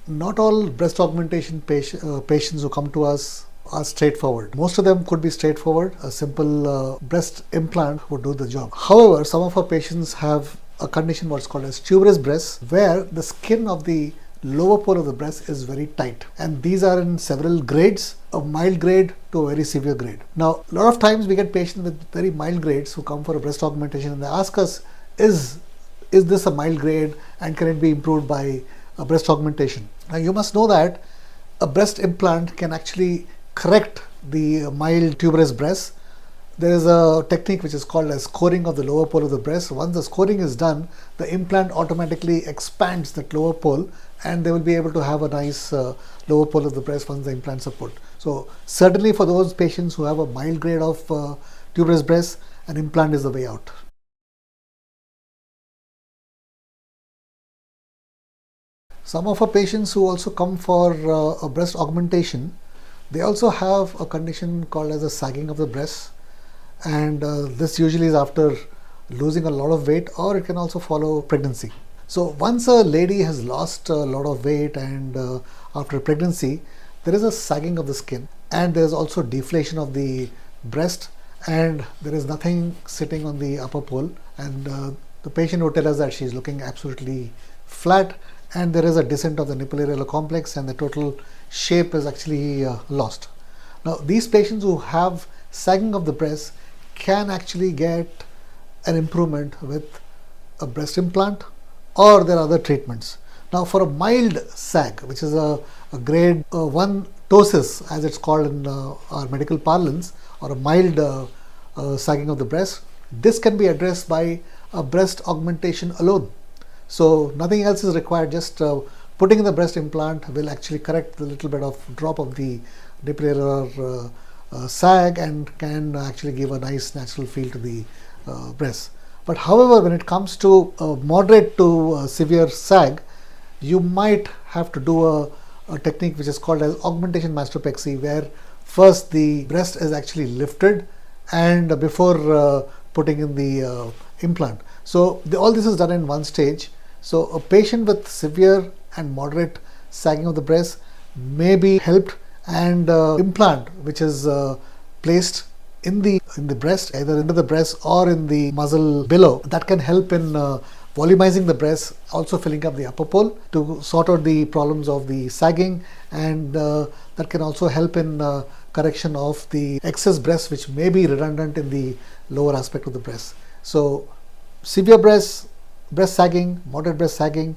Not all breast augmentation patients who come to us are straightforward. Most of them could be straightforward. A simple breast implant would do the job. However, some of our patients have a condition what's called as tuberous breasts, where the skin of the lower pole of the breast is very tight, and these are in several grades, a mild grade to a very severe grade. Now, a lot of times we get patients with very mild grades who come for a breast augmentation, and they ask us, is this a mild grade and can it be improved by a breast augmentation? Now, you must know that a breast implant can actually correct the mild tuberous breast. There is a technique which is called as scoring of the lower pole of the breast. Once the scoring is done, the implant automatically expands that lower pole, and they will be able to have a nice lower pole of the breast once the implants are put. So certainly for those patients who have a mild grade of tuberous breast, an implant is the way out. Some of our patients who also come for a breast augmentation, they also have a condition called as a sagging of the breast, and this usually is after losing a lot of weight, or it can also follow pregnancy. So once a lady has lost a lot of weight and after pregnancy, there is a sagging of the skin, and there is also deflation of the breast, and there is nothing sitting on the upper pole, and the patient would tell us that she is looking absolutely flat, and there is a descent of the nipple areolar complex, and the total shape is actually lost. Now, these patients who have sagging of the breast can actually get an improvement with a breast implant, or there are other treatments. Now, for a mild sag, which is a grade 1 ptosis, as it's called in our medical parlance, or a mild sagging of the breast, this can be addressed by a breast augmentation alone. So nothing else is required, just putting in the breast implant will actually correct the little bit of drop of the nipple areolar sag, and can actually give a nice natural feel to the breast. But however, when it comes to moderate to severe sag, you might have to do a technique which is called as augmentation mastopexy, where first the breast is actually lifted and before putting in the implant. So all this is done in one stage. So a patient with severe and moderate sagging of the breast may be helped, and implant which is placed in the breast, either into the breast or in the muscle below, that can help in volumizing the breast, also filling up the upper pole to sort out the problems of the sagging, and that can also help in correction of the excess breast which may be redundant in the lower aspect of the breast. So severe breast sagging, moderate breast sagging,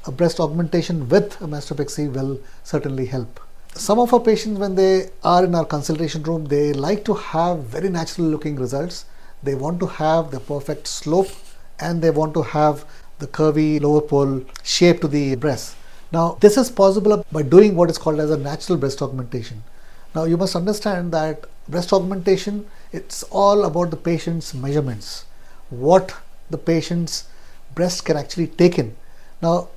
a breast augmentation with a mastopexy will certainly help. Some of our patients, when they are in our consultation room, they like to have very natural looking results. They want to have the perfect slope, and they want to have the curvy lower pole shape to the breast. Now, this is possible by doing what is called as a natural breast augmentation. Now, you must understand that breast augmentation, it's all about the patient's measurements, what the patient's breast can actually take in. Now,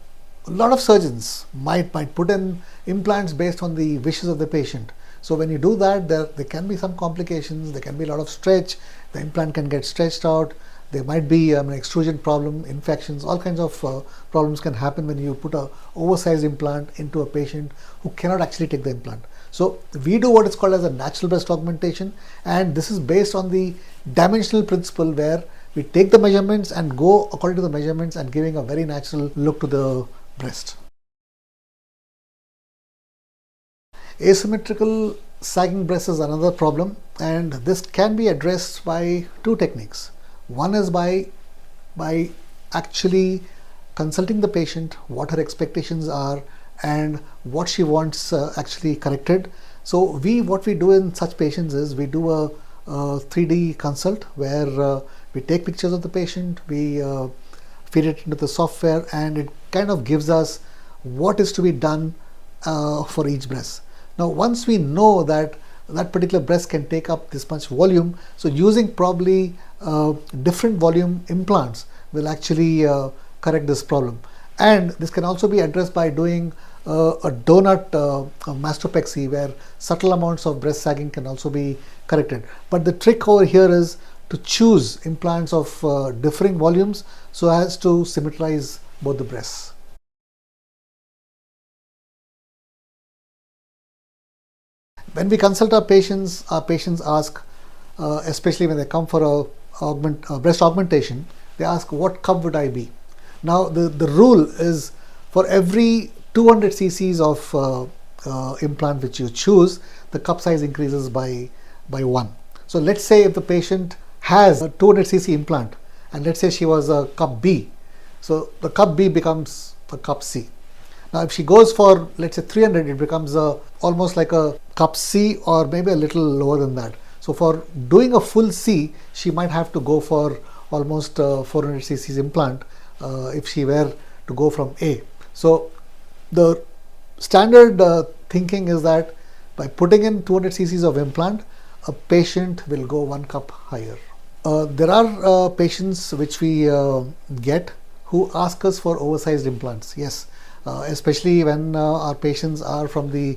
a lot of surgeons might put in implants based on the wishes of the patient. So when you do that, there can be some complications, there can be a lot of stretch, the implant can get stretched out, there might be an extrusion problem, infections, all kinds of problems can happen when you put an oversized implant into a patient who cannot actually take the implant. So we do what is called as a natural breast augmentation, and this is based on the dimensional principle, where we take the measurements and go according to the measurements and giving a very natural look to the breast. Asymmetrical sagging breast is another problem, and this can be addressed by two techniques. One is by actually consulting the patient, what her expectations are and what she wants actually corrected. So what we do in such patients is we do a 3D consult, where we take pictures of the patient, we feed it into the software, and it kind of gives us what is to be done for each breast. Now, once we know that that particular breast can take up this much volume, so using probably different volume implants will actually correct this problem. And this can also be addressed by doing a donut mastopexy, where subtle amounts of breast sagging can also be corrected. But the trick over here is to choose implants of differing volumes so as to symmetrize both the breasts. When we consult our patients ask, especially when they come for a breast augmentation, they ask, what cup would I be? Now the rule is, for every 200 cc's of implant which you choose, the cup size increases by 1. So let's say if the patient has a 200 cc implant, and let's say she was a cup B, so the cup B becomes a cup C. Now if she goes for, let's say, 300, it becomes almost like a cup C, or maybe a little lower than that. So for doing a full C, she might have to go for almost 400 cc's implant if she were to go from A. So the standard thinking is that by putting in 200 cc's of implant, a patient will go 1 cup higher. There are patients which we get who ask us for oversized implants. Yes, especially when our patients are from the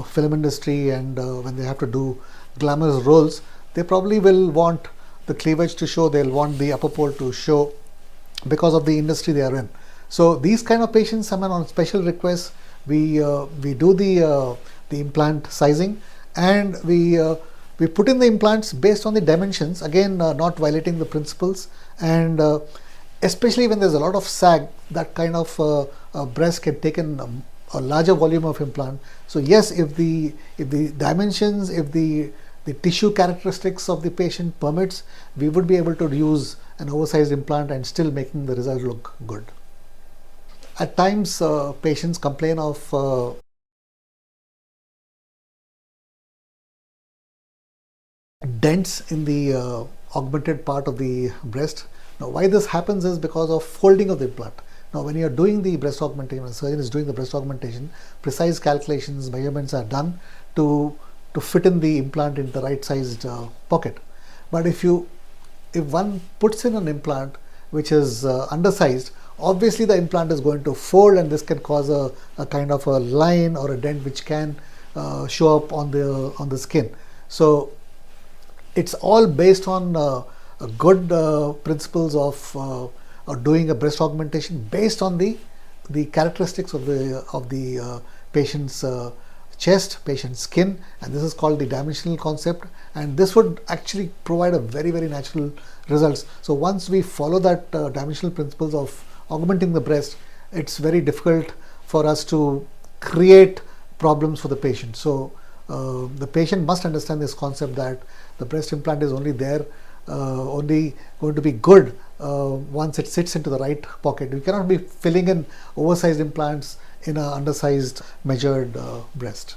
film industry, and when they have to do glamorous roles, they probably will want the cleavage to show, they'll want the upper pole to show because of the industry they are in. So these kind of patients, on special request, we do the implant sizing, and we put in the implants based on the dimensions, again not violating the principles, and especially when there's a lot of sag, that kind of breast can take in a larger volume of implant. So yes, if the dimensions, if the tissue characteristics of the patient permits, we would be able to use an oversized implant and still making the result look good. At times patients complain of dents in the augmented part of the breast. Now why this happens is because of folding of the implant. Now when you are doing the breast augmentation, when the surgeon is doing the breast augmentation, precise calculations, measurements are done to fit in the implant in the right sized pocket. But if one puts in an implant which is undersized, obviously the implant is going to fold, and this can cause a kind of a line or a dent which can show up on the skin. So it's all based on good principles of doing a breast augmentation based on the characteristics of the patient's chest, patient's skin, and this is called the dimensional concept, and this would actually provide a very, very natural results. So once we follow that dimensional principles of augmenting the breast, it's very difficult for us to create problems for the patient. So the patient must understand this concept that the breast implant is only there, only going to be good once it sits into the right pocket. We cannot be filling in oversized implants in an undersized, measured breast.